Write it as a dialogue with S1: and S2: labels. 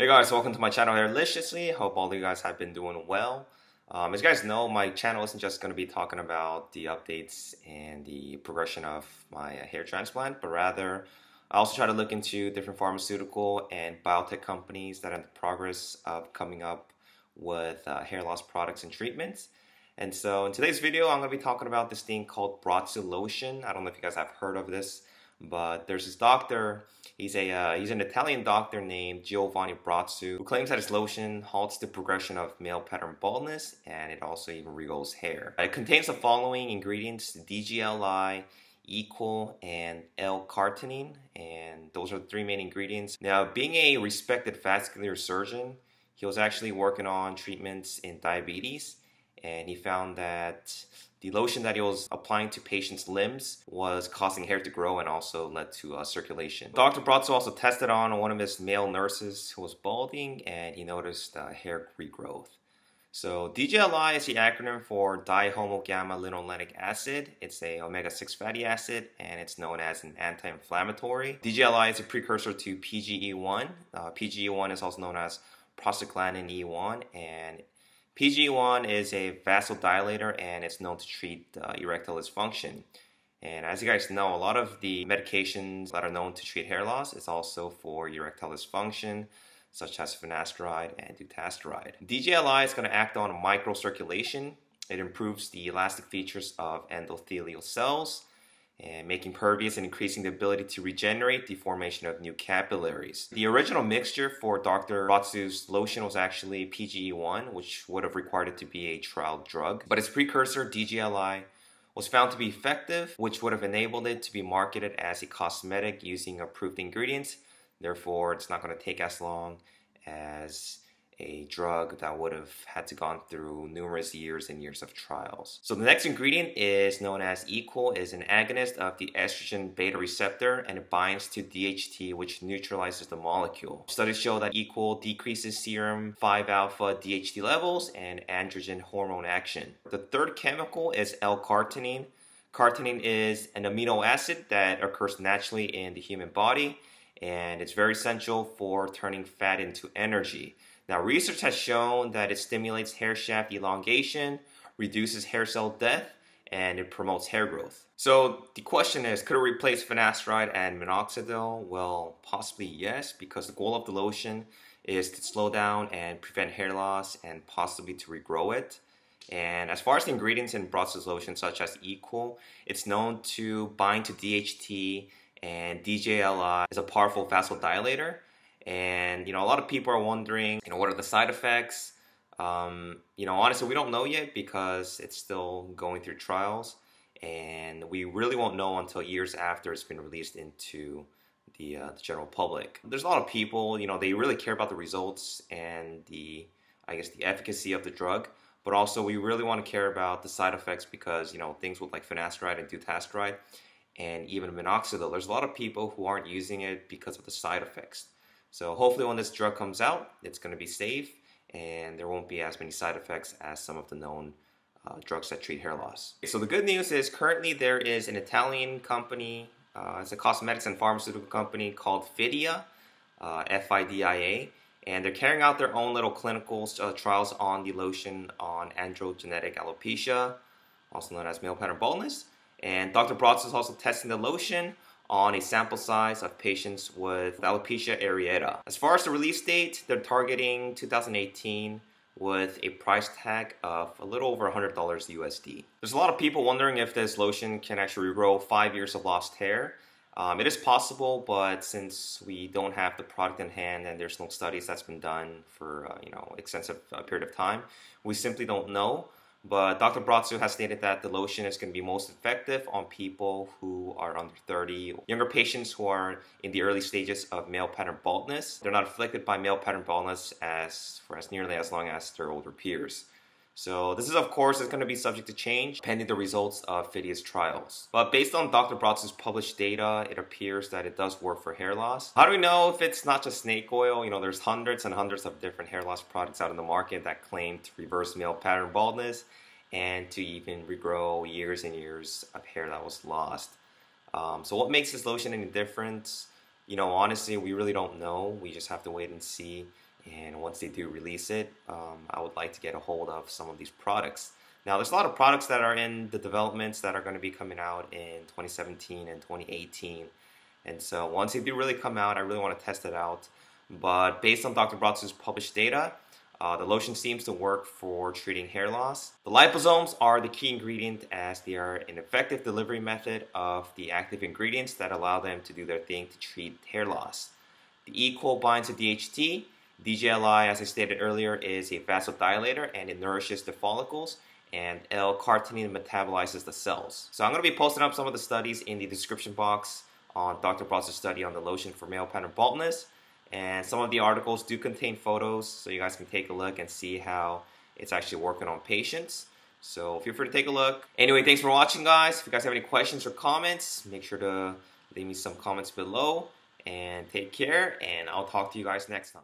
S1: Hey guys, welcome to my channel Hairliciously. Hope all of you guys have been doing well. As you guys know, my channel isn't just going to be talking about the updates and the progression of my hair transplant, but rather I also try to look into different pharmaceutical and biotech companies that are in the progress of coming up with hair loss products and treatments. And so in today's video, I'm going to be talking about this thing called Brotzu Lotion. I don't know if you guys have heard of this, but there's this doctor. He's an Italian doctor named Giovanni Brotzu who claims that his lotion halts the progression of male pattern baldness, and it also even regrows hair. It contains the following ingredients: DGLA, Equol and L-Carnitine, and those are the three main ingredients. Now, being a respected vascular surgeon, he was actually working on treatments in diabetes, and he found that the lotion that he was applying to patients' limbs was causing hair to grow and also led to circulation. Dr. Brotzu also tested on one of his male nurses who was balding, and he noticed hair regrowth. So DGLA is the acronym for dihomogamma-linolenic acid. It's a omega-6 fatty acid, and it's known as an anti-inflammatory. DGLA is a precursor to PGE1. PGE1 is also known as prostaglandin E1, and PGE1 is a vasodilator, and it's known to treat erectile dysfunction. And as you guys know, a lot of the medications that are known to treat hair loss is also for erectile dysfunction, such as finasteride and dutasteride. DGLI is going to act on microcirculation. It improves the elastic features of endothelial cells, and making pervious and increasing the ability to regenerate the formation of new capillaries. The original mixture for Dr. Brotzu's lotion was actually PGE1, which would have required it to be a trial drug. But its precursor, DGLI, was found to be effective, which would have enabled it to be marketed as a cosmetic using approved ingredients. Therefore, it's not going to take as long as a drug that would have had to gone through numerous years and years of trials. So the next ingredient is known as Equol, is an agonist of the estrogen beta receptor, and it binds to DHT, which neutralizes the molecule. Studies show that Equol decreases serum 5-alpha DHT levels and androgen hormone action. The third chemical is L-Carnitine. Carnitine is an amino acid that occurs naturally in the human body, and it's very essential for turning fat into energy. Now, research has shown that it stimulates hair shaft elongation, reduces hair cell death, and it promotes hair growth. So the question is, could it replace finasteride and minoxidil? Well, possibly yes, because the goal of the lotion is to slow down and prevent hair loss and possibly to regrow it. And as far as the ingredients in Brotzu's lotion, such as Equol, it's known to bind to DHT, and DGLA is a powerful vasodilator. And, a lot of people are wondering, what are the side effects? Honestly, we don't know yet because it's still going through trials. And we really won't know until years after it's been released into the general public. There's a lot of people, they really care about the results and the efficacy of the drug. But also, we really want to care about the side effects because, things with like finasteride and dutasteride and even minoxidil, there's a lot of people who aren't using it because of the side effects. So hopefully when this drug comes out, it's going to be safe and there won't be as many side effects as some of the known drugs that treat hair loss. So the good news is currently there is an Italian company, it's a cosmetics and pharmaceutical company called Fidia, F-I-D-I-A, and they're carrying out their own little clinical trials on the lotion on androgenetic alopecia, also known as male pattern baldness. And Dr. Brotzu is also testing the lotion on a sample size of patients with alopecia areata. As far as the release date, they're targeting 2018 with a price tag of a little over $100 USD. There's a lot of people wondering if this lotion can actually regrow 5 years of lost hair. It is possible, but since we don't have the product in hand and there's no studies that's been done for extensive period of time, we simply don't know. But Dr. Brotzu has stated that the lotion is going to be most effective on people who are under 30, younger patients who are in the early stages of male pattern baldness. They're not afflicted by male pattern baldness for as nearly as long as their older peers. So this is, of course, going to be subject to change pending the results of Fidia's trials. But based on Dr. Brotzu's published data, it appears that it does work for hair loss. How do we know if it's not just snake oil? There's hundreds and hundreds of different hair loss products out in the market that claim to reverse male pattern baldness and to even regrow years and years of hair that was lost. So what makes this lotion any different? Honestly, we really don't know. We just have to wait and see. And once they do release it, I would like to get a hold of some of these products. Now, there's a lot of products that are in the developments that are going to be coming out in 2017 and 2018. And so once they do really come out, I really want to test it out. But based on Dr. Brotzu's published data, the lotion seems to work for treating hair loss. The liposomes are the key ingredient, as they are an effective delivery method of the active ingredients that allow them to do their thing to treat hair loss. The Equol binds to DHT. DGLA, as I stated earlier, is a vasodilator and it nourishes the follicles, and L-Carnitine metabolizes the cells. So I'm going to be posting up some of the studies in the description box on Dr. Brotzu's study on the lotion for male pattern baldness. And some of the articles do contain photos, so you guys can take a look and see how it's actually working on patients. So feel free to take a look. Anyway, thanks for watching, guys. If you guys have any questions or comments, make sure to leave me some comments below. And take care, and I'll talk to you guys next time.